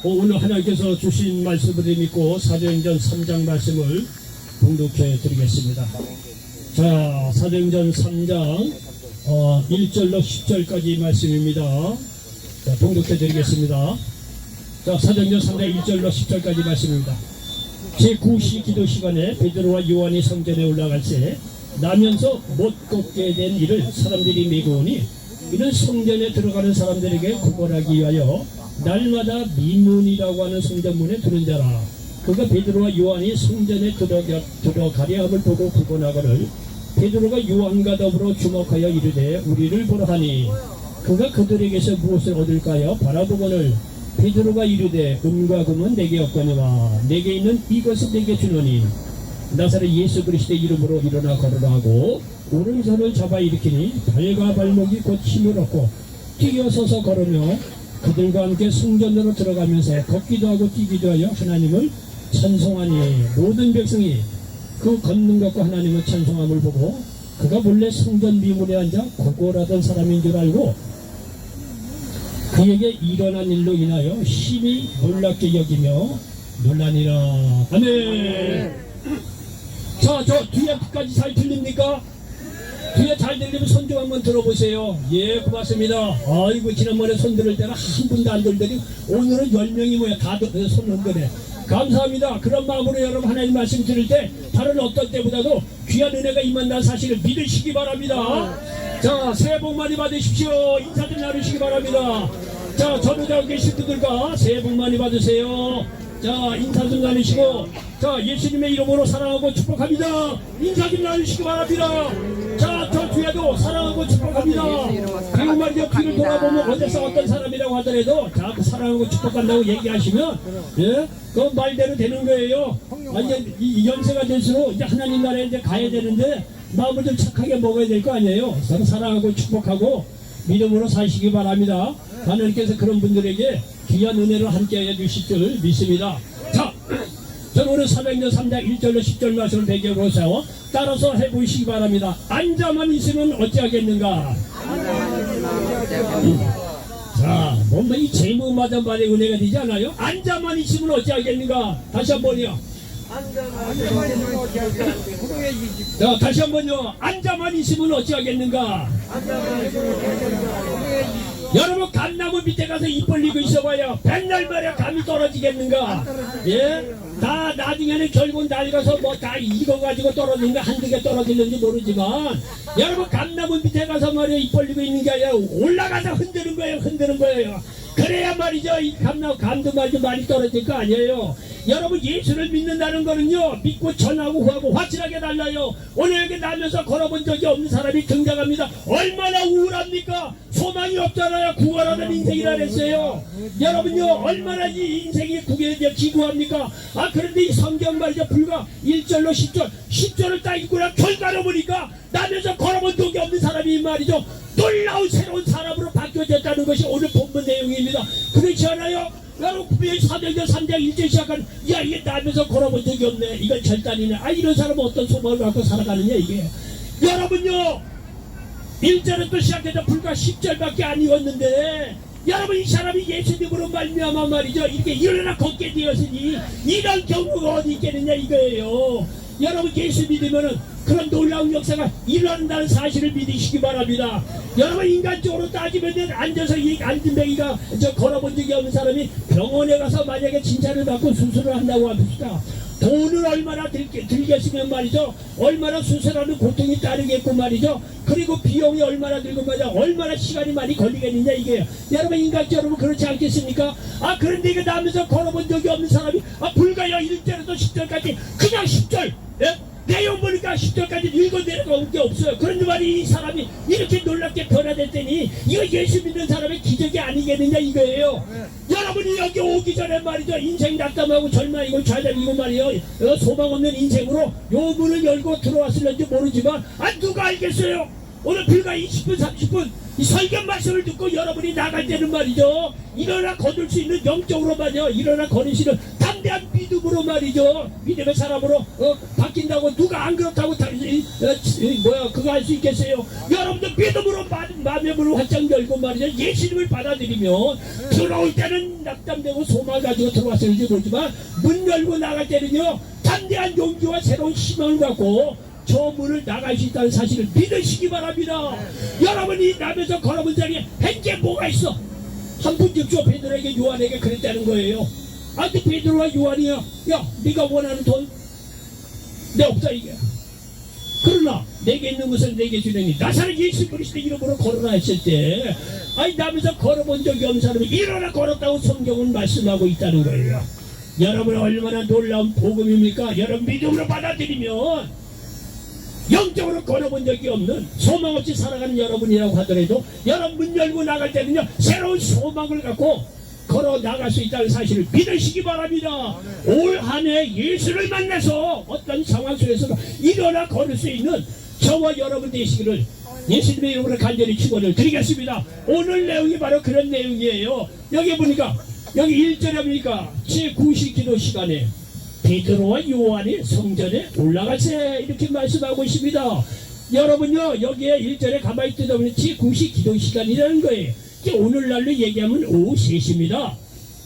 오늘 하나님께서 주신 말씀을 믿고 사도행전 3장 말씀을 봉독해 드리겠습니다. 자, 사도행전 3장 1절로 10절까지 말씀입니다. 자, 봉독해 드리겠습니다. 자, 사도행전 3장 1절로 10절까지 말씀입니다. 제9시 기도 시간에 베드로와 요한이 성전에 올라갈 때 나면서 못 걷게 된 이를 사람들이 메고오니 이는 성전에 들어가는 사람들에게 구걸하기 위하여 날마다 미문이라고 하는 성전문에 두는 자라. 그가 베드로와 요한이 성전에 들어가려 함을 보고 구걸하거늘 베드로가 요한과 더불어 주목하여 이르되 우리를 보라 하니 그가 그들에게서 무엇을 얻을까요? 바라보거늘 베드로가 이르되 은과 금은 내게 없거니와 내게 있는 이것을 내게 주노니 나사렛 예수 그리스도의 이름으로 일어나 걸으라 하고 오른손을 잡아 일으키니 발과 발목이 곧 힘을 얻고 뛰어서서 걸으며 그들과 함께 성전으로 들어가면서 걷기도 하고 뛰기도 하여 하나님을 찬송하니 모든 백성이 그 걷는 것과 하나님을 찬송함을 보고 그가 본래 성전 미문에 앉아 구걸하던 사람인 줄 알고 그에게 일어난 일로 인하여 심히 놀랍게 여기며 놀라니라. 아멘. 자, 저 뒤에까지 잘 들립니까? 뒤에 잘 들리면 손 좀 한번 들어보세요. 예, 고맙습니다. 아이고, 지난번에 손 들을 때는 한 분도 안 들더니 오늘은 10명이 뭐야 다 손 흔드네. 감사합니다. 그런 마음으로 여러분 하나님 말씀 들을 때 다른 어떤 때보다도 귀한 은혜가 임한다는 사실을 믿으시기 바랍니다. 자, 새해 복 많이 받으십시오. 인사 좀 나누시기 바랍니다. 자, 전우자고 계신 분들과 새해 복 많이 받으세요. 자, 인사 좀 나누시고, 자, 예수님의 이름으로 사랑하고 축복합니다. 인사 좀 나누시기 바랍니다. 자, 저 뒤에도 사랑하고 축복합니다. 그리고 말이죠, 뒤를 돌아보면 어디서 어떤 사람이라고 하더라도 자, 그 사랑하고 축복한다고 얘기하시면 예, 그 말대로 되는 거예요. 이제 이 연세가 될수록 이제 하나님 나라에 이제 가야 되는데 마음을 좀 착하게 먹어야 될 거 아니에요. 서로 사랑하고 축복하고 믿음으로 사시기 바랍니다. 하나님께서 그런 분들에게 귀한 은혜를 함께해 주실 줄 믿습니다. 자, 저는 오늘 사도행전 3장 1절로 10절 말씀을 배경으로 세워 따라서 해보시기 바랍니다. 앉아만 있으면 어찌하겠는가? 자, 뭔가 이 제목마다 말의 은혜가 되지 않아요? 앉아만 있으면 어찌하겠는가? 다시 한번요. 자, 다시 한번요. 앉아만 있으면 어찌하겠는가? 여러분, 감나무 밑에 가서 입 벌리고 있어봐요. 백날 말에 감이 떨어지겠는가? 예? 다 나중에는 결국 낡아서 뭐 다 익어가지고 떨어지는 게 한두 개 떨어지는지 모르지만 여러분, 감나무 밑에 가서 말이야 입 벌리고 있는 게 아니라 올라가서 흔드는 거예요. 흔드는 거예요. 그래야 말이죠. 이 감도 말이죠. 많이 떨어질 거 아니에요. 여러분, 예수를 믿는다는 거는요, 믿고 전하고 후하고 확실하게 달라요. 오늘 여기 나면서 걸어본 적이 없는 사람이 등장합니다. 얼마나 우울합니까? 소망이 없잖아요. 구원하는 인생이라 그랬어요. 여러분요, 얼마나 이 인생이 기구합니까? 아, 그런데 이 성경 말이죠, 불과 1절로 10절을 딱 읽고 나 결과로 보니까 나면서 걸어본 적이 없는 사람이 말이죠, 놀라운 새로운 사람으로 바뀌어졌다는 것이 오늘 본문 내용입니다. 그렇지 않아요? 여러분, 사도행전 3장 1절 시작하는, 야, 이게 나면서 걸어본 적이 없네, 이건 절단이네. 아, 이런 사람은 어떤 소망을 갖고 살아가느냐 이게. 여러분요, 1절부터 시작해서 불과 10절밖에 안 읽었는데 여러분, 이 사람이 예수님으로 말미암아 말이죠, 이렇게 일어나 걷게 되었으니 이런 경우가 어디 있겠느냐 이거예요. 여러분, 예수 믿으면은 그런 놀라운 역사가 일어난다는 사실을 믿으시기 바랍니다. 여러분, 인간적으로 따지면 앉아서 이 앉은뱅이가 걸어본 적이 없는 사람이 병원에 가서 만약에 진찰을 받고 수술을 한다고 합시다. 돈을 얼마나 들겠으면 말이죠, 얼마나 수술하는 고통이 따르겠고 말이죠, 그리고 비용이 얼마나 들고 말이죠, 얼마나 시간이 많이 걸리겠느냐 이게요. 여러분, 인간적으로 그렇지 않겠습니까? 아, 그런데 이거 나면서 걸어본 적이 없는 사람이 불과 1절부터 10절까지 그냥 10절 예? 내용 보니까 10절까지 읽어내려가 게 없어요. 그런데 말이 이 사람이 이렇게 놀랍게 변화됐더니 이거 예수 믿는 사람의 기적이 아니겠느냐 이거예요. 여러분이 여기 오기 전에 말이죠, 인생 낙담하고 절망이고 좌절이고 말이에요, 소망 없는 인생으로 요 문을 열고 들어왔을는지 모르지만 누가 알겠어요? 오늘 불과 20분 30분 이 설교 말씀을 듣고 여러분이 나갈 때는 말이죠, 일어나 거둘 수 있는 영적으로 말이죠, 일어나 거둘 수 있는 담대한 믿음 믿음으로 말이죠. 믿음의 사람으로 바뀐다고 누가 안 그렇다고 그거 할 수 있겠어요? 여러분들 믿음으로 마음의 문을 활짝 열고 말이죠. 예수님을 받아들이면 들어올 때는 낙담되고 소망을 가지고 들어왔을지 모르지만 문 열고 나갈 때는요 담대한 용기와 새로운 희망을 갖고 저 문을 나갈 수 있다는 사실을 믿으시기 바랍니다. 여러분이 나면서 걸어본 자리에 현재 뭐가 있어? 한 분 즉조 베드로에게 요한에게 그랬다는 거예요. 아, 근데 베드로와 요한이야. 야, 네가 원하는 돈? 내 없다 이게. 그러나 내게 있는 것은 내게 주려니 나사렛 예수 그리스도 이름으로 걸어라 했을 때, 아니 나면서 걸어본 적이 없는 사람이 일어나 걸었다고 성경은 말씀하고 있다는 거예요. 여러분 얼마나 놀라운 복음입니까? 여러분 믿음으로 받아들이면 영적으로 걸어본 적이 없는 소망 없이 살아가는 여러분이라고 하더라도 여러분 문 열고 나갈 때는요 새로운 소망을 갖고 걸어 나갈 수 있다는 사실을 믿으시기 바랍니다. 올 한 해 예수를 만나서 어떤 상황 속에서도 일어나 걸을 수 있는 저와 여러분 되시기를 예수님의 이름으로 간절히 축원을 드리겠습니다. 오늘 내용이 바로 그런 내용이에요. 여기 보니까 여기 1절에 보니까 제9시 기도 시간에 베드로와 요한이 성전에 올라가세 이렇게 말씀하고 있습니다. 여러분요 여기에 1절에 가만히 뜯어보면 제9시 기도 시간이라는 거예요. 오늘날로 얘기하면 오후 3시입니다.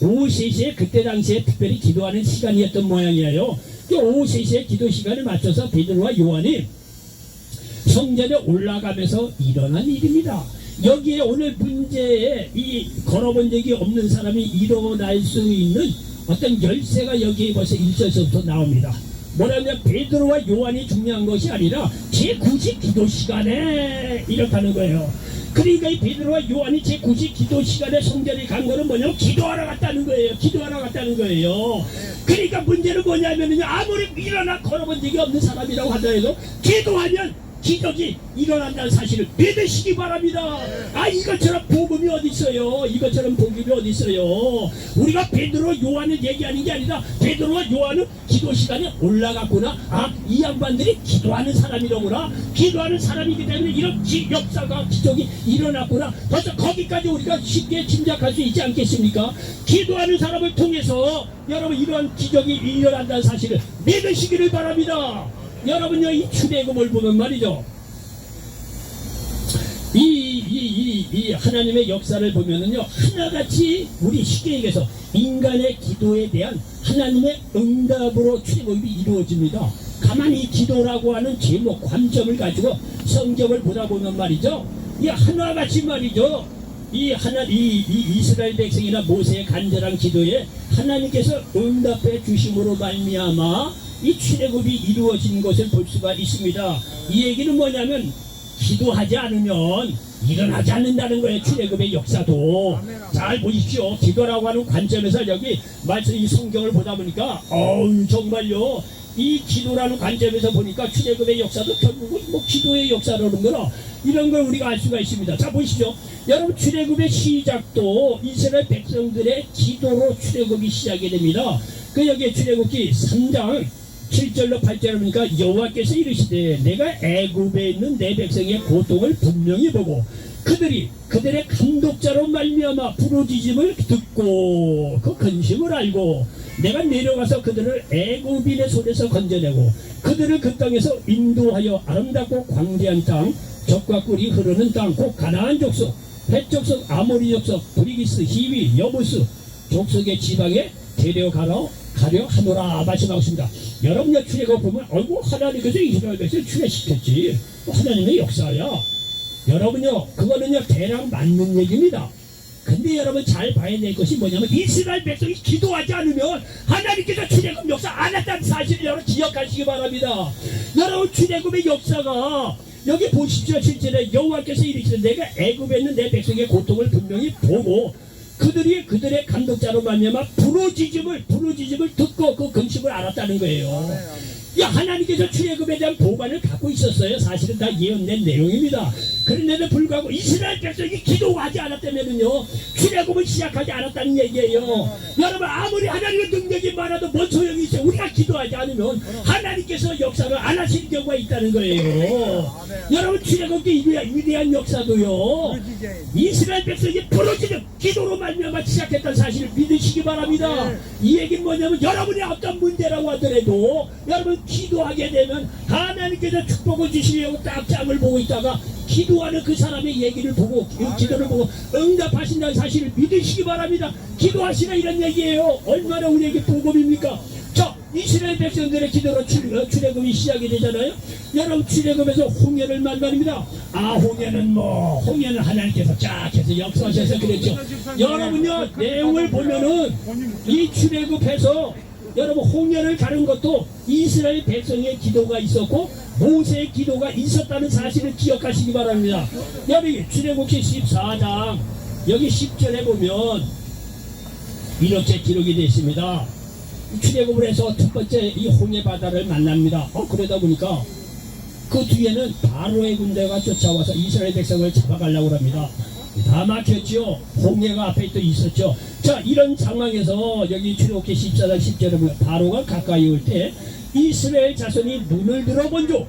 오후 3시에 그때 당시에 특별히 기도하는 시간이었던 모양이에요. 오후 3시에 기도 시간에 맞춰서 베드로와 요한이 성전에 올라가면서 일어난 일입니다. 여기에 오늘 문제에 이 걸어본 적이 없는 사람이 일어날 수 있는 어떤 열쇠가 여기에 벌써 1절서부터 나옵니다. 뭐냐면 베드로와 요한이 중요한 것이 아니라 제9시 기도 시간에 이렇다는 거예요. 그러니까 이 베드로와 요한이 제9시 기도 시간에 성전에 간 거는 뭐냐면 기도하러 갔다는 거예요. 기도하러 갔다는 거예요. 그러니까 문제는 뭐냐면요 아무리 일어나 걸어본 적이 없는 사람이라고 하더라도 기도하면 기적이 일어난다는 사실을 믿으시기 바랍니다. 아 이것처럼 복음이 어디 있어요? 이것처럼 복음이 어디 있어요? 우리가 베드로 요한을 얘기하는 게 아니라 베드로와 요한은 기도 시간에 올라갔구나. 아 이 양반들이 기도하는 사람이로구나. 기도하는 사람이기 때문에 이런 역사가 기적이 일어났구나. 벌써 거기까지 우리가 쉽게 짐작할 수 있지 않겠습니까? 기도하는 사람을 통해서 여러분 이러한 기적이 일어난다는 사실을 믿으시기를 바랍니다. 여러분요 이 출애굽을 보면 말이죠 이 하나님의 역사를 보면은요 하나같이 우리 쉽게 얘기해서 인간의 기도에 대한 하나님의 응답으로 출애굽이 이루어집니다. 가만히 기도라고 하는 제목 관점을 가지고 성경을 보다 보면 말이죠 이 하나같이 말이죠 이 이스라엘 백성이나 모세의 간절한 기도에 하나님께서 응답해 주심으로 말미암아 이 출애굽이 이루어진 것을 볼 수가 있습니다. 이 얘기는 뭐냐면 기도하지 않으면 일어나지 않는다는 거예요. 출애굽의 역사도. 잘 보십시오. 기도라고 하는 관점에서 여기 말씀 이 성경을 보다 보니까 정말요 이 기도라는 관점에서 보니까 출애굽의 역사도 결국은 뭐 기도의 역사라는 거라 이런 걸 우리가 알 수가 있습니다. 자 보시죠. 여러분 출애굽의 시작도 이스라엘 백성들의 기도로 출애굽이 시작이 됩니다. 그 여기에 출애굽기 3장 7절로 8절을 보니까 여호와께서 이르시되 내가 애굽에 있는 내 백성의 고통을 분명히 보고 그들의 감독자로 말미암아 부르짖음을 듣고 그 근심을 알고 내가 내려가서 그들을 애굽인의 손에서 건져내고 그들을 그 땅에서 인도하여 아름답고 광대한 땅 젖과 꿀이 흐르는 땅 곧 가나안 족속 헷 족속 아모리 족속 브리기스 히위 여부스 족속의 지방에 데려가려 하노라 말씀하고 있습니다. 여러분의 출애굽 보면 어이구 하나님께서 이스라엘 백성을 출애시켰지 하나님의 역사야. 여러분요 그거는요 대략 맞는 얘기입니다. 근데 여러분 잘 봐야 될 것이 뭐냐면 이스라엘 백성이 기도하지 않으면 하나님께서 출애굽 역사 안 했다는 사실을 여러분 기억하시기 바랍니다. 여러분 출애굽의 역사가 여기 보십시오. 실제로 여호와께서 이르시되 내가 애굽에 있는 내 백성의 고통을 분명히 보고 그들의 감독자로 말미암아 부르짖음을 듣고 그 근심을 알았다는 거예요. 야 하나님께서 출애굽에 대한 보관을 갖고 있었어요. 사실은 다 예언된 내용입니다. 그런데도 불구하고 이스라엘 백성이 기도하지 않았다면요 출애굽을 시작하지 않았다는 얘기예요. 여러분 아무리 하나님의 능력이 많아도 뭔 소용이 있어요. 우리가 기도하지 않으면 하나님께서 역사를 안 하시는 경우가 있다는 거예요. 여러분 출애굽의 위대한 역사도요 이스라엘 백성이 부러지는 기도로 말미암아 시작했다는 사실을 믿으시기 바랍니다. 이 얘기는 뭐냐면 여러분이 어떤 문제라고 하더라도 여러분 기도하게 되면 하나님께서 축복을 주시려고 딱 장을 보고 있다가 기도하는 그 사람의 얘기를 보고 기도를 보고 응답하신다는 사실을 믿으시기 바랍니다. 기도하시라 이런 얘기예요. 얼마나 우리에게 복음입니까? 자, 이스라엘 백성들의 기도로 출애굽이 시작이 되잖아요. 여러분 출애굽에서 홍해를 만납니다. 홍해는 하나님께서 쫙 해서 역사하셔서 그랬죠. 여러분요 내용을 보면은 이 출애굽해서 여러분 홍해를 가른 것도 이스라엘 백성의 기도가 있었고 모세의 기도가 있었다는 사실을 기억하시기 바랍니다. 여기 출애굽기 14장 여기 10절에 보면 이렇게 기록이 되어 있습니다. 출애굽을 해서 첫 번째 이 홍해 바다를 만납니다. 그러다 보니까 그 뒤에는 바로의 군대가 쫓아와서 이스라엘 백성을 잡아가려고 합니다. 다 막혔죠. 홍해가 앞에 또 있었죠. 자, 이런 상황에서 여기 출애굽기 14장 10절에 보면 바로가 가까이 올 때 이스라엘 자손이 눈을 들어본즉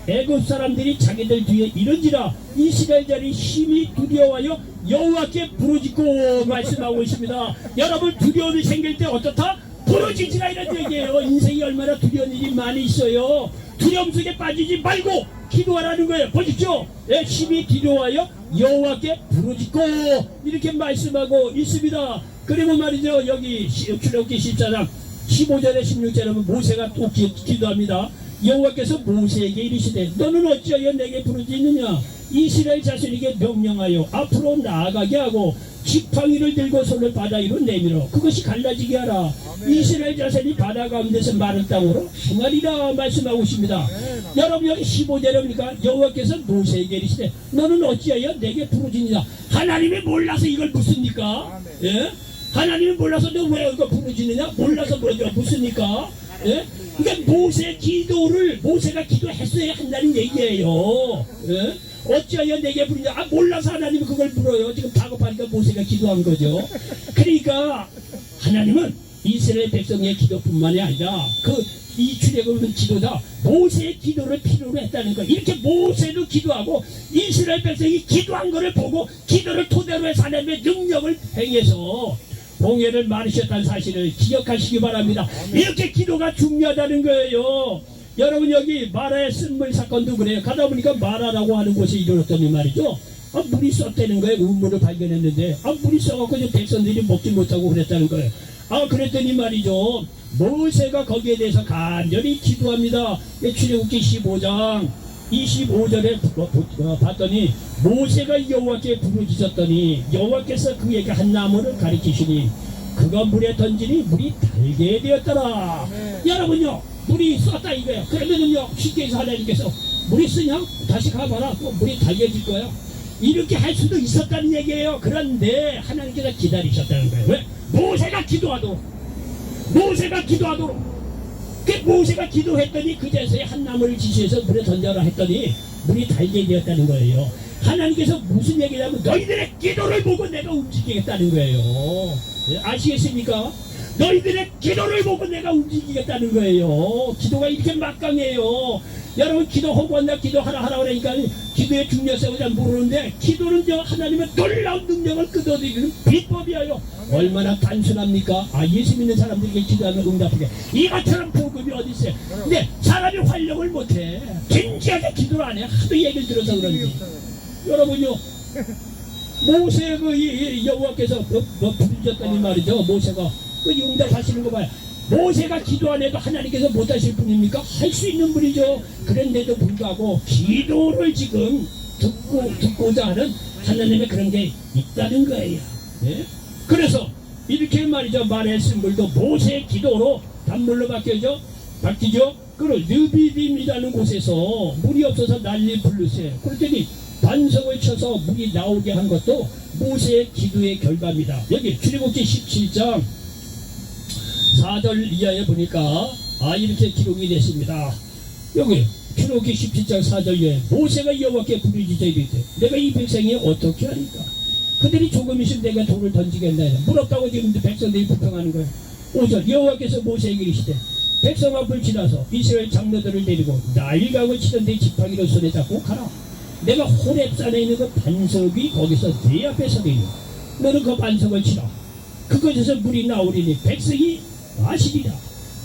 애굽 사람들이 자기들 뒤에 이른지라 이스라엘자리 심히 두려워하여 여호와께 부르짖고 말씀하고 있습니다. 여러분 두려움이 생길 때 어떻다? 부르짖으라 이런 얘기예요. 인생이 얼마나 두려운 일이 많이 있어요. 두려움 속에 빠지지 말고 기도하라는 거예요. 보십시오. 심히 두려워하여 여호와께 부르짖고 이렇게 말씀하고 있습니다. 그리고 말이죠. 여기 출애굽기 14장 15절에 16절에 보면 모세가 또 기도합니다. 여호와께서 모세에게 이르시되 너는 어찌하여 내게 부르짖느냐? 이스라엘 자손에게 명령하여 앞으로 나아가게 하고 지팡이를 들고 손을 바다 위로 내밀어 그것이 갈라지게 하라. 이스라엘 자손이 바다 가운데서 마른 땅으로 행하리라 말씀하고 있습니다. 여러분 여기 15절에 보니까 여호와께서 모세에게 이르시되 너는 어찌하여 내게 부르짖느냐? 하나님이 몰라서 이걸 묻습니까? 예? 하나님이 몰라서 너 왜 이거 부르짖느냐? 몰라서 묻습니까? 예? 그러니까 모세가 기도했어야 한다는 얘기예요. 예? 어찌하여 내게 부르냐? 몰라서 하나님이 그걸 물어요. 지금 다급하니까 모세가 기도한 거죠. 그러니까 하나님은 이스라엘 백성의 기도뿐만이 아니라 이 출애굽은 기도다. 모세의 기도를 필요로 했다는 거. 이렇게 모세도 기도하고 이스라엘 백성이 기도한 것을 보고 기도를 토대로 해서 하나님의 능력을 행해서 홍해를 마르셨다는 사실을 기억하시기 바랍니다. 이렇게 기도가 중요하다는 거예요. 여러분 여기 마라의 쓴물 사건도 그래요. 가다 보니까 마라라고 하는 곳에 이르렀더니 말이죠. 물이 썩다는 거예요. 우물을 발견했는데 물이 썩어서 백성들이 먹지 못하고 그랬다는 거예요. 그랬더니 말이죠. 모세가 거기에 대해서 간절히 기도합니다. 출애굽기 15장 25절에 봤더니 모세가 여호와께 부르짖었더니 여호와께서 그에게 한 나무를 가리키시니 그가 물에 던지니 물이 달게 되었더라. 여러분요 물이 썼다 이거예요. 그러면은요 쉽게 해서 하나님께서 물이 쓰냐? 다시 가봐라. 또 물이 달게질 거야. 이렇게 할 수도 있었다는 얘기예요. 그런데 하나님께서 기다리셨다는 거예요. 왜? 모세가 기도하도록 모세가 기도했더니 그제서야 한 나무를 지시해서 물에 던져라 했더니 물이 달게 되었다는 거예요. 하나님께서 무슨 얘기냐면 너희들의 기도를 보고 내가 움직이겠다는 거예요. 아시겠습니까? 너희들의 기도를 보고 내가 움직이겠다는 거예요. 기도가 이렇게 막강해요. 여러분 기도 허구한다 기도하라 그러니까 기도의 중요성을 잘 모르는데 기도는 하나님의 놀라운 능력을 끌어들이는 비법이에요. 얼마나 단순합니까? 예수 믿는 사람들에게 기도하면 응답하게 이것처럼 복음이 어디 있어요. 근데 사람이 활용을 못해. 진지하게 기도를 안 해. 하도 얘기를 들어서 그런지. 여러분요 모세 여호와께서 부르셨더니 말이죠. 모세가 응답하시는 거 봐요. 모세가 기도 안 해도 하나님께서 못하실 분입니까? 할 수 있는 분이죠. 그런데도 불구하고 기도를 지금 듣고자 하는 하나님의 그런 게 있다는 거예요. 네? 그래서 이렇게 말이죠. 말의 쓴물도 모세의 기도로 단물로 바뀌죠. 그리고 르비딤이라는 곳에서 물이 없어서 난리 불르세요. 그랬더니 반석을 쳐서 물이 나오게 한 것도 모세의 기도의 결과입니다. 여기 출애굽기 17장 4절 이하에 보니까 이렇게 기록이 됐습니다. 여기 출애굽기 17장 4절에 모세가 여호와께 부르짖어 이르되 내가 이 백성이 어떻게 하리까? 그들이 조금 있으면 내가 돌을 던지겠나 해서 무럽다고 지금 백성들이 불평하는 거예요. 5절 여호와께서 모세에게 이르시되 백성 앞을 지나서 이스라엘 장로들을 데리고 나일강을 치던 데 지팡이를 손에 잡고 가라. 내가 호렙산에 있는 그 반석이 거기서 네 앞에 서리니 너는 그 반석을 치라. 그곳에서 물이 나오리니 백성이 마시리라.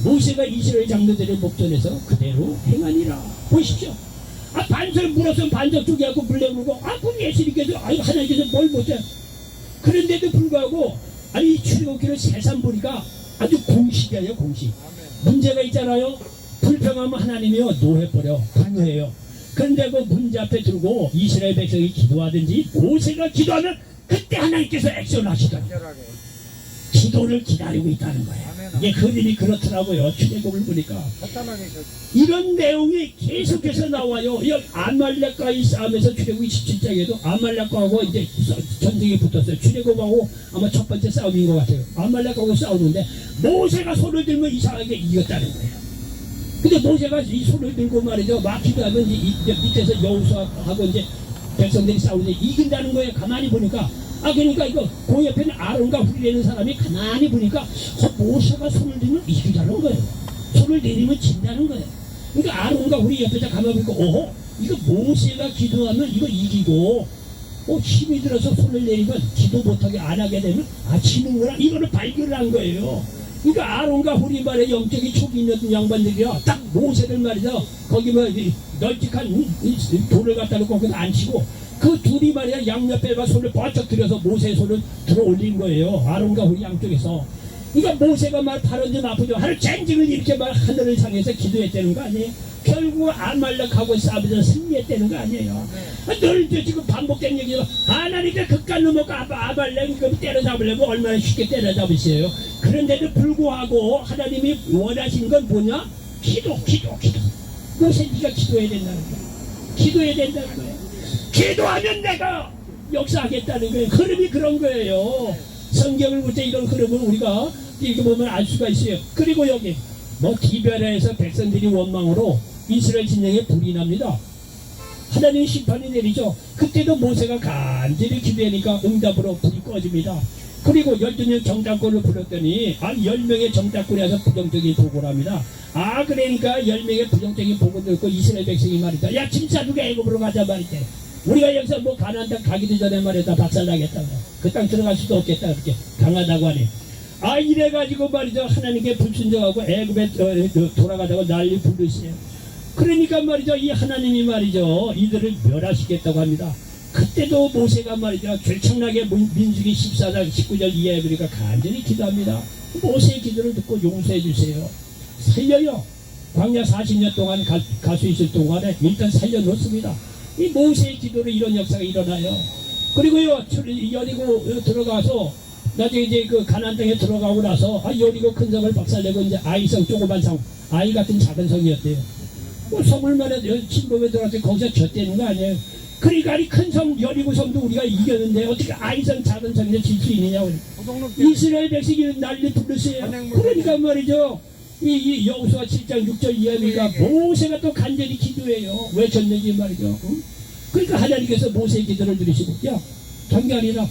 모세가 이스라엘 장로들의 목전에서 그대로 행하니라. 보십시오. 반석을 물었으면 반석 쪽에 하고 물 내오고 그럼 예수님께서 하나님께서 뭘 못해. 그런데도 불구하고 이 출애굽기를 새삼 보니까 아주 공식이에요. 공식. 문제가 있잖아요. 불평하면 하나님이요 노해버려 강요해요. 그런데 그 문제 앞에 두고 이스라엘 백성이 기도하든지 모세가 기도하면 그때 하나님께서 액션을 하시더라고요. 기도를 기다리고 있다는 거예요. 이게 그림이 그렇더라고요. 출애굽을 보니까 이런 내용이 계속해서 나와요. 이 아말렉과의 싸움에서 출애굽 27장에도 아말렉하고 이제 전쟁이 붙었어요. 출애굽하고 아마 첫 번째 싸움인 것 같아요. 아말렉하고 싸우는데 모세가 손을 들면 이상하게 이겼다는 거예요. 근데 모세가 이 손을 들고 말이죠. 막 기도하면 이제 밑에서 여호수아하고 이제 백성들이 싸우는데 이긴다는 거예요. 가만히 보니까. 그러니까 이거 그 옆에는 아론과 훌이라는 사람이 가만히 보니까 모세가 손을 들면 이기다는 거예요. 손을 내리면 진다는 거예요. 그러니까 아론과 훌이 옆에서 가만히 보니까 이거 모세가 기도하면 이거 이기고 힘이 들어서 손을 내리면 기도 못하게 안 하게 되면 지는구나. 이거를 발견을 한 거예요. 그러니까 아론과 훌이 말에 영적인 촉이 있는 양반들이야. 딱 모세를 말이죠. 거기 널찍한 돌을 갖다 놓고 거기서 안 치고 그 둘이 말이야 양옆에만 손을 바짝 들여서 모세의 손을 들어 올린 거예요. 아론과 훌이 양쪽에서. 그러니까 모세가 말 발은 좀 아프죠. 하루 쟁징을 이렇게 말 하늘을 향해서 기도했다는 거 아니에요? 결국 아말렉하고 싸우면서 승리했다는 거 아니에요? 늘 지금 반복된 얘기죠. 하나님께 극간 넘어가 아말렉 때려잡으려면 얼마나 쉽게 때려잡으세요. 그런데도 불구하고 하나님이 원하시는 건 뭐냐? 기도. 모세 네가 기도해야 된다는 거예요. 기도해야 된다는 거예요. 기도하면 내가 역사하겠다는 거예요. 흐름이 그런 거예요. 성경을 볼 때 이런 흐름을 우리가 이렇게 보면 알 수가 있어요. 그리고 여기 기별에서 백성들이 원망으로 이스라엘 진영에 불이 납니다. 하나님 심판이 내리죠. 그때도 모세가 간절히 기도하니까 응답으로 불이 꺼집니다. 그리고 12명 정탐꾼을 불렀더니 10명의 정탐꾼이 와서 부정적인 보고를 합니다. 그러니까 10명의 부정적인 보고를 듣고 이스라엘 백성이 말이다. 야 진짜 누가 애굽으로 가자 말이대. 우리가 여기서 가나안 땅 가기도 전에 말이다 박살나겠다. 그 땅 들어갈 수도 없겠다. 그렇게 강하다고 하니. 이래가지고 말이죠. 하나님께 불순종하고 애굽에 돌아가다가 난리 부르세요. 그러니까 말이죠. 이 하나님이 말이죠. 이들을 멸하시겠다고 합니다. 그때도 모세가 말이죠. 결청나게 민수기 14장 19절 이하에 보니까 간절히 기도합니다. 모세의 기도를 듣고 용서해 주세요. 살려요. 광야 40년 동안 갈 수 있을 동안에 일단 살려놓습니다. 이 모세의 기도로 이런 역사가 일어나요. 그리고요, 여리고 들어가서 나중에 이제 그 가나안 땅에 들어가고 나서 여리고 큰 성을 박살내고 이제 아이성 조그만 성, 아이 같은 작은 성이었대요. 성을 말해 침범에 들어가서 거기서 졌다는 거 아니에요. 그러니까 이 큰 성 여리고 성도 우리가 이겼는데 어떻게 아이성 작은 성에 질 수 있느냐. 이스라엘 백성이 난리 부르세요. 그러니까 말이죠. 이 여호수아 7장 6절 이하니까 모세가 또 간절히 기도해요. 왜 졌는지 말이죠. 그러니까 하나님께서 모세의 기도를 들으시고 경계하리라.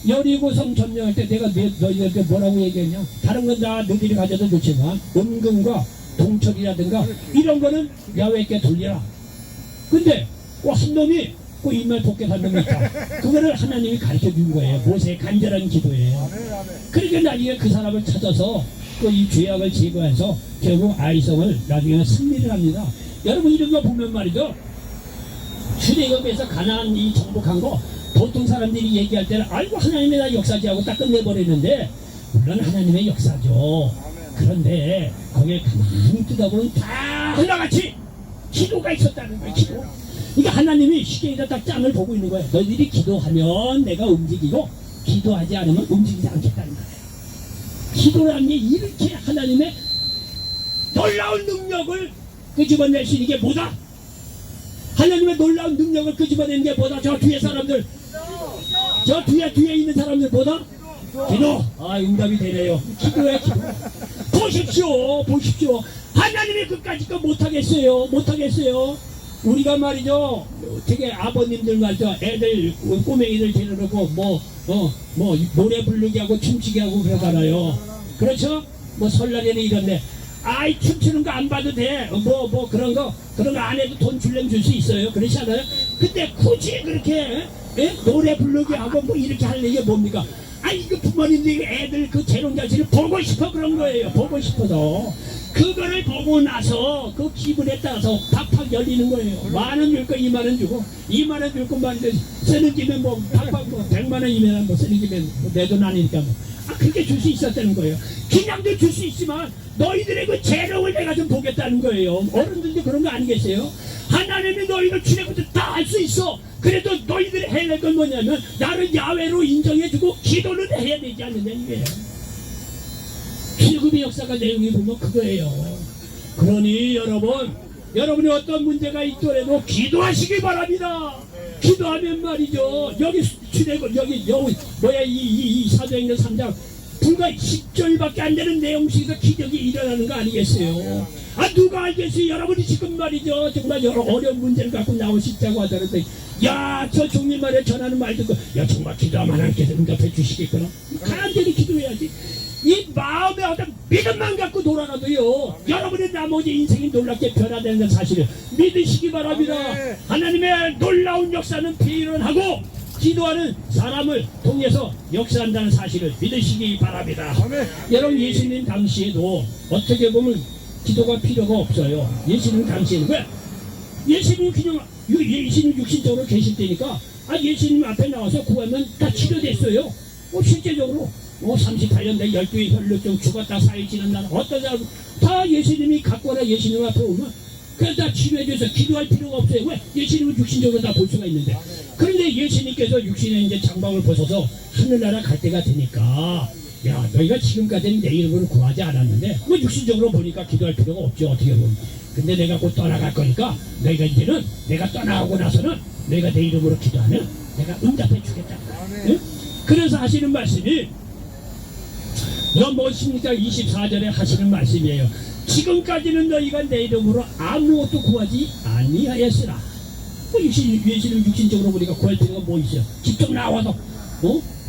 여리고 성 점령할 때 내가 너희들한테 뭐라고 얘기했냐. 다른 건 다 너희들이 가져도 좋지만 은금과 동철이라든가 이런 거는 야훼께 돌리라. 근데 한 놈이 입만 벗겨산 놈이 있다. 그거를 하나님이 가르쳐 준 거예요. 모세의 간절한 기도예요. 그러니까 나중에 그 사람을 찾아서 이 죄악을 제거해서 결국 아이성을 나중에 승리를 합니다. 여러분 이런 거 보면 말이죠. 출애굽에서 가나안이 정복한 거 보통 사람들이 얘기할 때는 아이고 하나님의 나 역사지 하고 딱 끝내버리는데 물론 하나님의 역사죠. 그런데 거기에 가만히 뜯어보면 다 하나같이 기도가 있었다는 거예요. 기도. 그러니까 하나님이 시계에다 딱 짱을 보고 있는 거예요. 너희들이 기도하면 내가 움직이고 기도하지 않으면 움직이지 않겠다는 거예요. 기도라는 게 이렇게 하나님의 놀라운 능력을 끄집어낼 수 있는 게 뭐다? 하나님의 놀라운 능력을 끄집어내는 게 뭐다? 저 뒤에 사람들, 저 뒤에 있는 사람들 뭐다? 기도. 아, 응답이 되네요. 기도해, 기도. 보십시오. 하나님이 그까짓 거 못하겠어요. 우리가 말이죠, 되게 아버님들 말이죠, 애들, 꼬맹이들 데려오고, 노래 부르게 하고 춤추게 하고 그러잖아요. 그렇죠? 설날에는 이런데, 아이, 춤추는 거 안 봐도 돼. 그런 거 안 해도 돈 줄려면 줄 수 있어요. 그렇지 않아요? 근데 굳이 그렇게, 노래 부르게 하고 이렇게 하는 게 뭡니까? 이거 부모님들이 애들 그 재롱자치를 보고 싶어 그런 거예요. 보고 싶어서. 그거를 보고 나서 그 기분에 따라서 팍팍 열리는 거예요. 10,000원 줄 거 20,000원 주고 20,000원 줄 것만 쓰는 김에 팍팍 100,000원이면 쓰는 김에 내 돈 아니니까 그렇게 줄 수 있었다는 거예요. 그냥도 줄 수 있지만 너희들의 그 재롱을 내가 좀 보겠다는 거예요. 어른들도 그런 거 아니겠어요? 하나님이 너희를 주례부터 다 할 수 있어. 그래도 너희들이 해야 될 건 뭐냐면 나를 야훼로 인정해주고 기도를 해야 되지 않느냐 이거예요. 필금의 역사가 내용이 보면 그거예요. 그러니 여러분이 어떤 문제가 있더라도 기도하시기 바랍니다. 기도하면 말이죠. 여기 출애굽 이 사도행전 3장 불과 10절밖에 안 되는 내용 속에서 기적이 일어나는 거 아니겠어요? 누가 알겠어요? 여러분이 지금 말이죠. 정말 여러 어려운 문제를 갖고 나오시자고 하더라도 저 종님 말에 전하는 말 듣고 정말 기도하면 하나님께서 응답해 주시겠구나. 간절히 기도해야지. 이 마음에 어떤 믿음만 갖고 돌아가도요, 여러분의 나머지 인생이 놀랍게 변화되는 사실을 믿으시기 바랍니다. 하나님의 놀라운 역사는 비일어나고 기도하는 사람을 통해서 역사한다는 사실을 믿으시기 바랍니다. 여러분, 예수님 당시에도 어떻게 보면 기도가 필요가 없어요. 예수님 당시에는 왜? 예수님 그냥 예수님 육신적으로 계실 때니까 예수님 앞에 나와서 구하면 다 치료됐어요. 실제적으로 38년 내 12의 혈루증 죽었다 사해지는 날 어떤 사람 다 예수님이 갖고나 예수님 앞에 오면 그냥 다 치료해줘서 기도할 필요가 없어요. 왜? 예수님은 육신적으로 다 볼 수가 있는데. 그런데 예수님께서 육신의 이제 장막을 벗어서 하늘나라 갈 때가 되니까 너희가 지금까지는 내 이름으로 구하지 않았는데 육신적으로 보니까 기도할 필요가 없죠. 어떻게 보면. 근데 내가 곧 떠나갈 거니까 너희가 이제는 내가 떠나가고 나서는 너희가 내 이름으로 기도하면 내가 응답해 주겠다. 응? 그래서 하시는 말씀이 무엇입니까? 24절에 하시는 말씀이에요. 지금까지는 너희가 내 이름으로 아무것도 구하지 아니하였으나 예수님 육신적으로 보니까 구할 필요가 뭐 있어요? 직접 나와서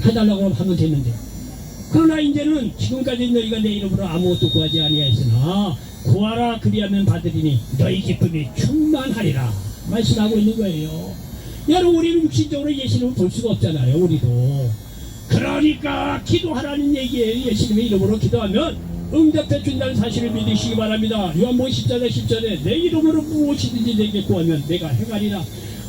해달라고 하면 됐는데, 그러나 이제는 지금까지 너희가 내 이름으로 아무것도 구하지 아니하였으나 구하라 그리하면 받으리니 너희 기쁨이 충만하리라 말씀하고 있는 거예요. 여러분, 우리는 육신적으로 예수님을 볼 수가 없잖아요. 우리도. 그러니까 기도하라는 얘기예요. 예수님의 이름으로 기도하면 응답해 준다는 사실을 믿으시기 바랍니다. 요한복음 10장 10절에 내 이름으로 무엇이든지 내게 구하면 내가 행하리라.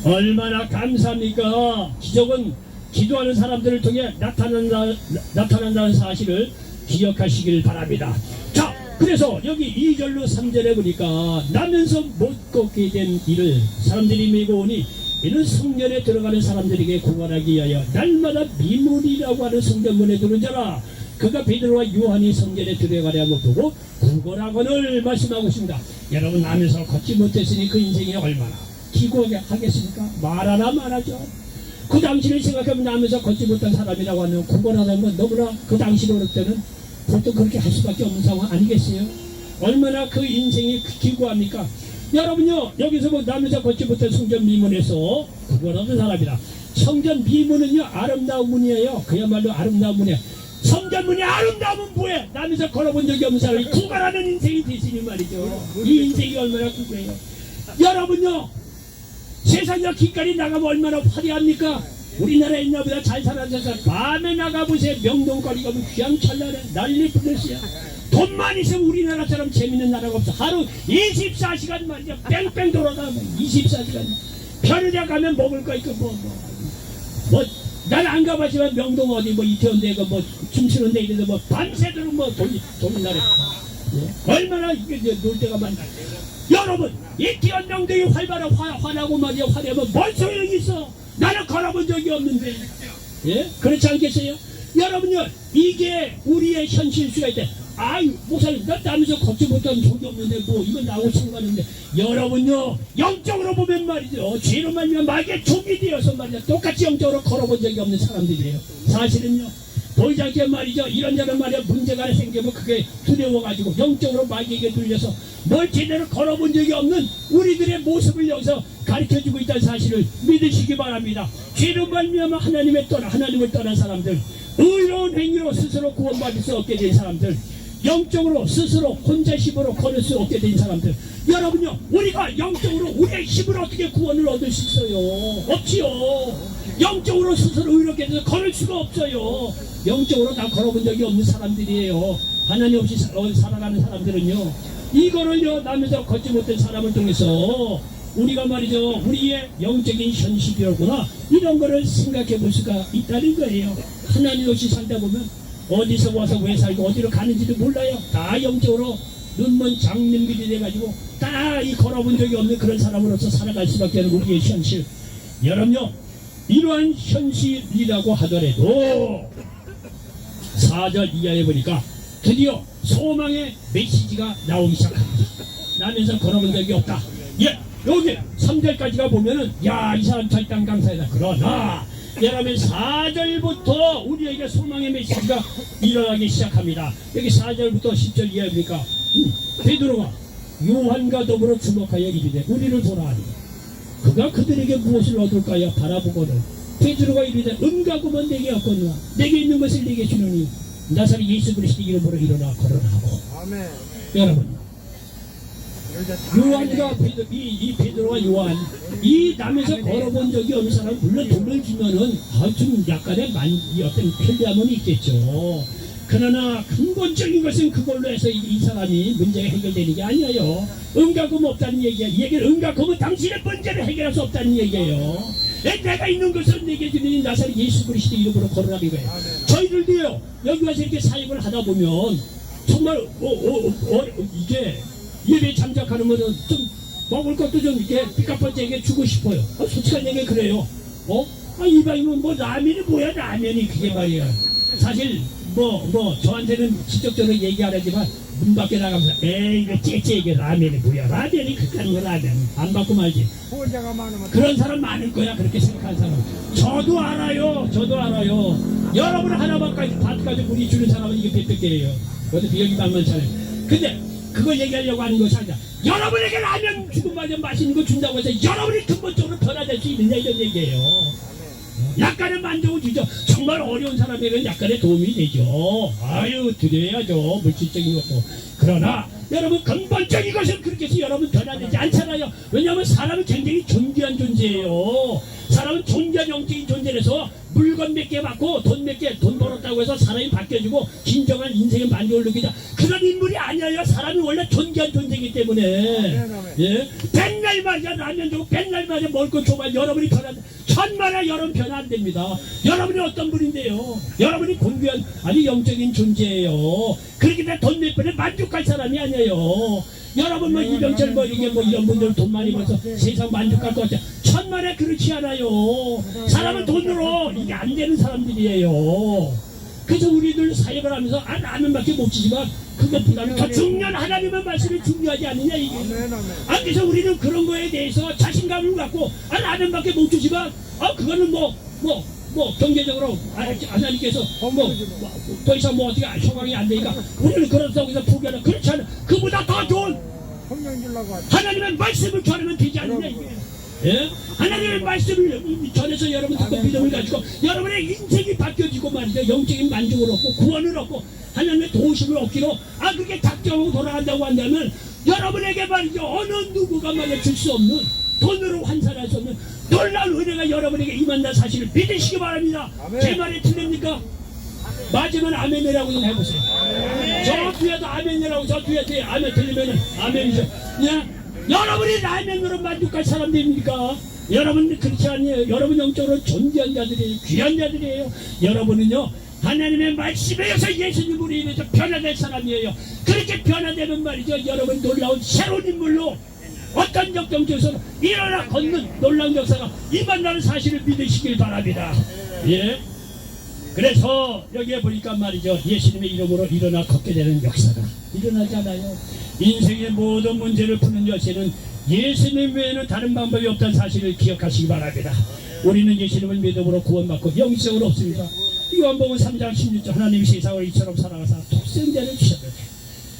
얼마나 감사합니까? 기적은 기도하는 사람들을 통해 나타난다는 사실을 기억하시길 바랍니다. 자, 그래서 여기 2절로 3절에 보니까 나면서 못 걷게 된 이를 사람들이 메고 오니 이는 성전에 들어가는 사람들에게 구걸하기 위하여 날마다 미문이라고 하는 성전문에 들은 자라. 그가 베드로와 요한이 성전에 들어가려고 보고 구걸하거늘 말씀하고 있습니다. 여러분, 나면서 걷지 못했으니 그 인생이 얼마나 기고하겠습니까? 말하나 말하죠. 그 당시를 생각하면 나면서 걷지 못한 사람이라고 하면 구걸하는 건 너무나 그 당시 어릴 때는 보통 그렇게 할 수밖에 없는 상황 아니겠어요? 얼마나 그 인생이 기고합니까? 여러분요, 여기서 나면서 걷지 못한 성전 미문에서 구걸하는 사람이다. 성전 미문은요, 아름다운 문이에요. 그야말로 아름다운 문이에요. 성전 문이 아름다우면 뭐해? 나면서 걸어본 적이 없는 사람이 구걸하는 인생이 되시니 말이죠. 이 인생이 얼마나 구걸해요. 여러분요, 세상에 길거리 나가면 얼마나 화려합니까? 우리나라에 있나보다 잘 살아서 밤에 나가보세요. 명동거리 가면 휘황찬란해. 난리 부르세요. 돈만 있으면 우리나라처럼 재밌는 나라가 없어. 하루 24시간 말이야. 뺑뺑 돌아가면 24시간. 편의점 가면 먹을 거 있고 난 안 가봤지만 명동 어디 이태원대 춤추는 데 있는데 밤새도록 돈을 나래. 얼마나 이게 놀 때가 많다. 여러분, 이태원 명동이 화나고 말이야. 화려하면 뭔 소용이 있어? 나는 걸어본 적이 없는데. 그렇지 않겠어요? 여러분요, 이게 우리의 현실수가 있대. 목사님, 나 나면서 걷지 못한 적이 없는데 이건 나하고 상관없는데. 여러분요, 영적으로 보면 말이죠. 죄로 말미암아 마귀의 종이 되어서 말이야. 똑같이 영적으로 걸어본 적이 없는 사람들이에요. 사실은요, 보이지 말이죠. 이런저런 말이야 문제가 생기면 그게 두려워가지고 영적으로 마귀에게 눌려서 뭘 제대로 걸어본 적이 없는 우리들의 모습을 여기서 가르쳐주고 있다는 사실을 믿으시기 바랍니다. 죄로 말미암아 하나님을 떠난 사람들, 의로운 행위로 스스로 구원받을 수 없게 된 사람들, 영적으로 스스로 혼자 힘으로 걸을 수 없게 된 사람들, 여러분요, 우리가 영적으로 우리의 힘으로 어떻게 구원을 얻을 수 있어요? 없지요. 영적으로 스스로 의롭게 돼서 걸을 수가 없어요. 영적으로 다 걸어본 적이 없는 사람들이에요. 하나님 없이 살아가는 사람들은요, 이거를요 나면서 걷지 못한 사람을 통해서 우리가 말이죠, 우리의 영적인 현실이로구나, 이런 거를 생각해 볼 수가 있다는 거예요. 하나님 없이 살다 보면 어디서 와서 왜 살고 어디로 가는지도 몰라요. 다 영적으로 눈먼 장님들이 돼가지고 다 이 걸어본 적이 없는 그런 사람으로서 살아갈 수밖에 없는 우리의 현실. 여러분요, 이러한 현실이라고 하더라도 4절 이하에 보니까 드디어 소망의 메시지가 나오기 시작합니다. 나면서 걸어본 적이 없다. 예, 여기 3절까지가 보면은 야, 이 사람 절단 강사이다. 그러나 여러분 4절부터 우리에게 소망의 메시지가 일어나기 시작합니다. 여기 4절부터 10절 이하에 보니까 베드로가 요한과 더불어 주목하여 이르되 우리를 보라하니 그가 그들에게 무엇을 얻을까요? 바라보거든. 베드로가 이르되 은가구먼 내게 없거니와 내게 있는 것을 내게 주노니 나사렛 예수 그리스도 이름으로 일어나 걸어나고. 아멘. 여러분, 요한과 이 베드로와 요한, 이 남에서 걸어본 적이 없는 사람, 물론 돈을 주면은 좀 약간의 어떤 편리함은 있겠죠. 그러나 근본적인 것은 그걸로 해서 이 사람이 문제가 해결되는 게 아니에요. 은가금 없다는 얘기야. 이 얘기는 은가금은 당신의 문제를 해결할 수 없다는 얘기예요. 내가 있는 것을 내게 주는 나사렛 예수 그리스도 이름으로 걸어라는 거예요. 저희들도요, 여기 와서 이렇게 사역을 하다 보면 정말 이게 예배 참석하는 거는 좀 먹을 것도 좀 이렇게 삐까뻔쩍하게 주고 싶어요. 솔직한 얘기 그래요. 이방이면 뭐 라면이 뭐야, 라면이 그게 말이야. 사실 저한테는 직접적으로 얘기 안 하지만 문 밖에 나가면서 에이 이거 째째 라면이 뭐야, 라면이 그딴 거 라면 안 받고 말지. 그런 사람 많을 거야, 그렇게 생각하는 사람. 저도 알아요. 여러분 하나만까지 밭까지 물이 주는 사람은 이게 몇 개예요. 그것도 비용이 만만찮아요. 근데 그걸 얘기하려고 하는 것이 아니라 여러분에게 라면 주고 맛있는 거 준다고 해서 여러분이 근본적으로 변화될 수 있느냐, 이런 얘기예요. 약간의 만족을 주죠. 정말 어려운 사람에게는 약간의 도움이 되죠. 드려야죠, 물질적인 것도. 그러나 여러분 근본적인 것은 그렇게 해서 여러분 변화되지 않잖아요. 왜냐하면 사람은 굉장히 존귀한 존재예요. 사람은 존귀한 영적인 존재라서 물건 몇 개 받고 돈 벌었다고 해서 사람이 바뀌어지고 진정한 인생의 만족을 느끼자, 그런 인물이 아니에요. 사람이 원래 존귀한 존재이기 때문에. 예? 백날 말이야 라면 주고 백날 말이야 먹을 거 줘봐, 여러분이 변화, 천만에 여러분 변화 안 됩니다. 여러분이 어떤 분인데요? 여러분이 공귀한 아주 영적인 존재예요. 그렇기 때문에 돈 몇 번에 만족할 사람이 아니에요. 여러분 이병철 이런 분들 돈 많이 벌어서 세상 만족할 것 같아. 천만에 그렇지 않아요. 사람은 돈으로 이게 안 되는 사람들이에요. 그래서 우리들 사역을 하면서 라면밖에 못 주지만 그것보다는 더 중요한 하나님의 말씀이 중요하지 않느냐 이게. 그래서 우리는 그런 거에 대해서 자신감을 갖고 라면밖에 못 주지만 그거는 경제적으로 하나님께서 더 이상 어떻게 소강이 안 되니까 우리는 그렇다고 해서 포기하라. 그렇지 않아. 그보다 더 좋은 하나님의 말씀을 전하면 되지 않느냐 이게. 예? 하나님의 말씀을 전해서 여러분 듣고 믿음을 가지고 여러분의 인생이 바뀌어지고 말이죠. 영적인 만족을 얻고 구원을 얻고 하나님의 도우심을 얻기로 그게 작정하고 돌아간다고 한다면 여러분에게 말이죠, 어느 누구가 말이죠 줄 수 없는, 돈으로 환산할 수 없는 놀라운 은혜가 여러분에게 임한다는 사실을 믿으시기 바랍니다. 아멘. 제 말이 틀립니까? 맞으면 아멘이라고 좀 해보세요. 저 뒤에도 아멘이라고, 저 뒤에 아멘 들리면 아멘이죠. 예? 여러분이 라면으로 만족할 사람들입니까? 여러분은 그렇지 않아요. 여러분 영적으로 존귀한 자들이에요. 귀한 자들이에요. 여러분은요, 하나님의 말씀에 의해서 예수님으로 인해서 변화될 사람이에요. 그렇게 변화되는 말이죠, 여러분 놀라운 새로운 인물로 어떤 역경에서 일어나 걷는 놀라운 역사가 임한다는 사실을 믿으시길 바랍니다. 예. 그래서 여기에 보니까 말이죠, 예수님의 이름으로 일어나 걷게 되는 역사가 일어나잖아요. 인생의 모든 문제를 푸는 열쇠는 예수님 외에는 다른 방법이 없다는 사실을 기억하시기 바랍니다. 우리는 예수님을 믿음으로 구원받고 영생은 없습니다. 요한복음 3장 16절 하나님이 세상을 이처럼 사랑하사 독생자를 주셨는데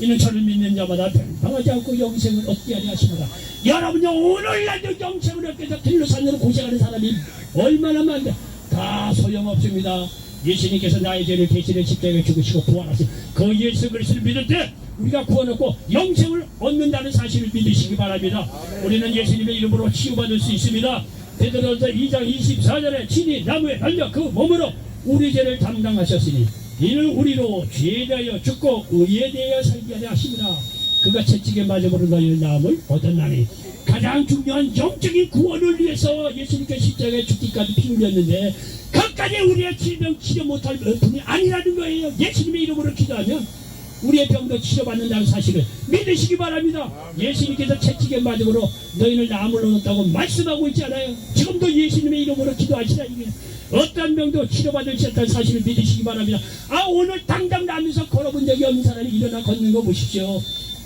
이는 저를 믿는 자마다 변방하지 않고 영생을 얻게 하려 하십니다. 여러분요 오늘날도 영생을 얻기 위해서 길로산으로 고생하는 사람이 얼마나 많은데 다 소용없습니다. 예수님께서 나의 죄를 대신해 십자가에 죽으시고 부활하신 그 예수 그리스도를 믿을 때 우리가 구원 얻고 영생을 얻는다는 사실을 믿으시기 바랍니다. 우리는 예수님의 이름으로 치유받을 수 있습니다. 베드로전서 2장 24절에 친히 나무에 달려 그 몸으로 우리 죄를 담당하셨으니 이는 우리로 죄에 대하여 죽고 의에 대하여 살게 하려 하십니다. 그가 채찍에 맞음으로 너희를 나음을 얻었나니 가장 중요한 영적인 구원을 위해서 예수님께서 십자가에 죽기까지 피 흘렸는데 그까지 우리의 질병 치료 못할 분이 아니라는 거예요. 예수님의 이름으로 기도하면 우리의 병도 치료받는다는 사실을 믿으시기 바랍니다. 예수님께서 채찍에 맞음으로 너희를 나음을 얻었다고 말씀하고 있잖아요. 지금도 예수님의 이름으로 기도하시라. 이게 어떤 병도 치료받을 수 있다는 사실을 믿으시기 바랍니다. 오늘 당당 나면서 걸어본 적이 없는 사람이 일어나 걷는 거 보십시오.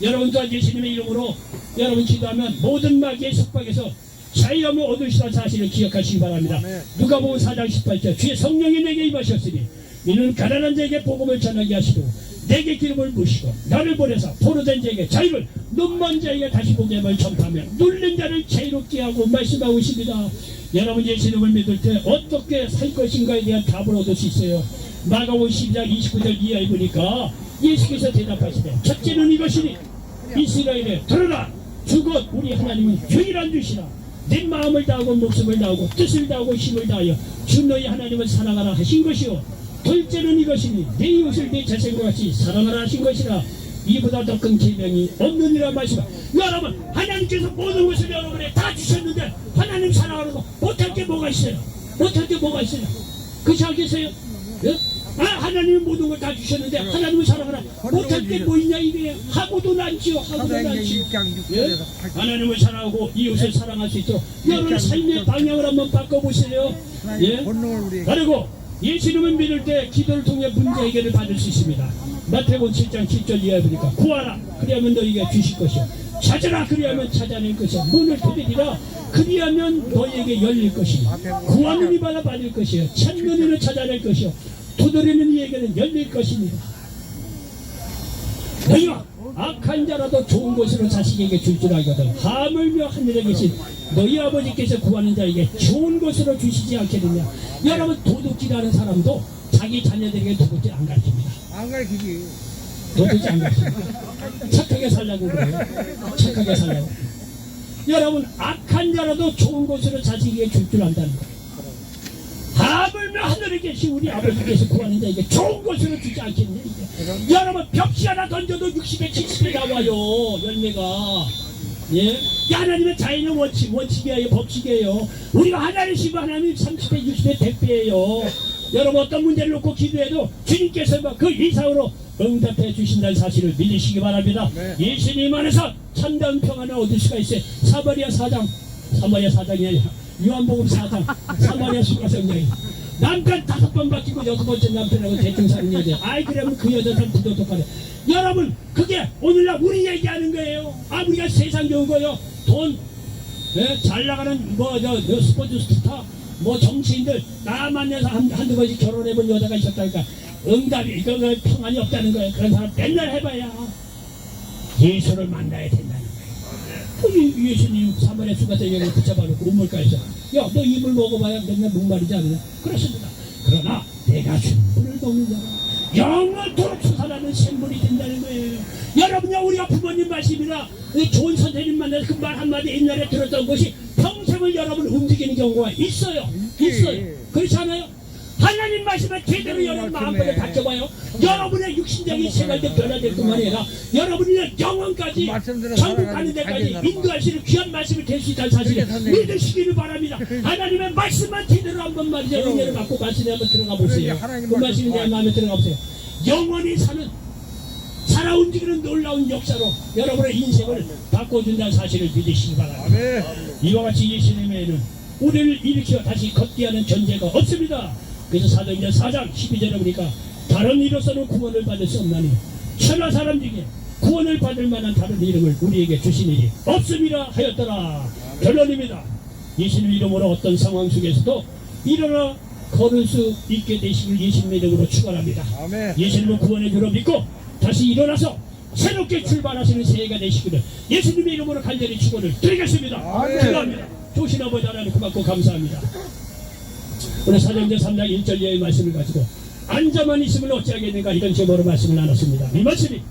여러분 또한 예수님의 이름으로 여러분 기도하면 모든 마귀의 속박에서 자유함을 얻으시다는 사실을 기억하시기 바랍니다. 누가복음 4장 18절 주의 성령이 내게 임하셨으니 이는 가난한 자에게 복음을 전하게 하시고 내게 기름을 부으시고 나를 보내서 포로된 자에게 자유를 눈먼 자에게 다시 보게 함을 전파하며 눌린 자를 자유롭게 하고 말씀하고 있습니다. 여러분 예수님을 믿을 때 어떻게 살 것인가에 대한 답을 얻을 수 있어요. 마가복음 12장 29절 이하에 보니까 예수께서 대답하시되 첫째는 이것이니 이스라엘에 들으라 주곧 우리 하나님은 유일한 주시라 내 마음을 다하고 목숨을 다하고 뜻을 다하고 힘을 다하여 주 너희 하나님을 사랑하라 하신 것이요 둘째는 이것이니 내 이웃을 내 자신과 같이 사랑하라 하신 것이라 이보다 더 큰 계명이 없느니라 말씀하시오. 여러분 하나님께서 모든 것을 여러분에 다 주셨는데 하나님 사랑하는 거 못할 게 뭐가 있어요? 못할 게 뭐가 있어요? 그렇지 않겠어요? 예? 하나님은 모든 걸 다 주셨는데 하나님을 사랑하라 못할 게 뭐 있냐 이게 하고도 난지요. 하고도 난지요. 예? 하나님을 사랑하고 이웃을 사랑할 수 있도록 여러분 삶의 방향을 한번 바꿔보세요. 예? 그리고 예수님을 믿을 때 기도를 통해 문제 해결을 받을 수 있습니다. 마태복음 7장 7절 이하에 보니까 구하라 그리하면 너희에게 주실 것이요 찾으라 그리하면 찾아낼 것이요 문을 두드리라 그리하면 너희에게 열릴 것이요 구하는 이마다 받을 것이요 찾는 이는 찾아낼 것이요 두드리는 이에게는 열릴 것입니다. 너희가 악한 자라도 좋은 것으로 자식에게 줄 줄 알거든 하물며 하늘에 계신 너희 아버지께서 구하는 자에게 좋은 것으로 주시지 않겠느냐. 여러분 도둑질하는 사람도 자기 자녀들에게 도둑질 안 가르칩니다. 안 가르치지. 도둑질 안 가르칩니다. 착하게 살려고 그래요. 착하게 살려고. 여러분 악한 자라도 좋은 것으로 자식에게 줄 줄 안다는 거예요. 하물며 하늘에 계신 우리 아버지께서 구하는 자에게 좋은 것으로 주지 않겠느냐. 여러분 벽시 하나 던져도 60에 70에 나와요. 열매가. 예? 하나님의 자연의 원칙이에요. 법칙이에요. 우리가 하나님 심어 하나님 30배 60배 100배예요. 여러분 어떤 문제를 놓고 기도해도 주님께서 그 이상으로 응답해 주신다는 사실을 믿으시기 바랍니다. 네. 예수님 안에서 참다운 평안을 얻을 수가 있어요. 사마리아 4장이 요한복음 4장 사마리아 수가성장이 남편 5번 바뀌고 6번째 남편하고 대충 사는 여자. 그러면 그 여자는 부도덕하네. 여러분 그게 오늘날 우리 얘기하는 거예요. 우리가 세상 좋은 거요. 돈 잘 나가는 스포츠 스타 정치인들 나 만나서 한두 번씩 결혼해본 여자가 있었다니까 응답이 이거 평안이 없다는 거예요. 그런 사람 맨날 해봐야 예수를 만나야 된다는 거예요. 예수님 사마리아 수가성장을 붙잡아놓고 우물가에서 야 너 이물 먹어봐야 맨날 목마르지 않느냐. 그렇습니다. 그러나 내가 준 물을 먹는 자는 영원토록 수살하는 생물이 된다는 거예요. 여러분요 우리가 부모님 말씀이나 좋은 선생님 만나서 그 말 한마디 옛날에 들었던 것이 평생을 여러분 움직이는 경우가 있어요. 그렇지 않아요? 하나님 말씀을 제대로 여러분 마음껏 바뀌어봐요. 여러분의 육신적인 생활도 변화될 뿐만 아니라 여러분의 영혼까지 천국 가는 데까지 인도할 수 있는 귀한 말씀을 될 수 있다는 사실을 믿으시기를 바랍니다. 하나님의 말씀만 제대로 한번 말이죠. 은혜를 받고 말씀에 한번 들어가 보세요. 그 말씀에 대한 마음에 들어가 보세요. 영원히 살아 움직이는 놀라운 역사로 여러분의 인생을 바꿔준다는 사실을 믿으시기 바랍니다. 이와 같이 예수님에는 우리를 일으켜 다시 걷게 하는 존재가 없습니다. 그래서 사도행전 4장 12절에 보니까 다른 이로서는 구원을 받을 수 없나니 천하 사람 중에 구원을 받을 만한 다른 이름을 우리에게 주신 일이 없음이라 하였더라. 결론입니다. 예수님 이름으로 어떤 상황 속에서도 일어나 걸을 수 있게 되시길 예수님의 이름으로 축원합니다. 아멘. 예수님을 구원의 주로 믿고 다시 일어나서 새롭게 출발하시는 새해가 되시기를 예수님의 이름으로 간절히 축원을 드리겠습니다. 아멘. 기도합니다. 조신 아버지 하나님 고맙고 감사합니다. 오늘 사도행전 3장 1절 이하의 말씀을 가지고 앉아만 있으면 어찌하겠는가 이런 제목으로 말씀을 나눴습니다. 이 말씀이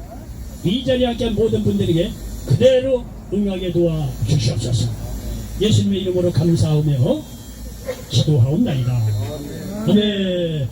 이 자리에 함께한 모든 분들에게 그대로 응하게 도와 주시옵소서. 예수님의 이름으로 감사하며 기도하옵나이다. 아멘.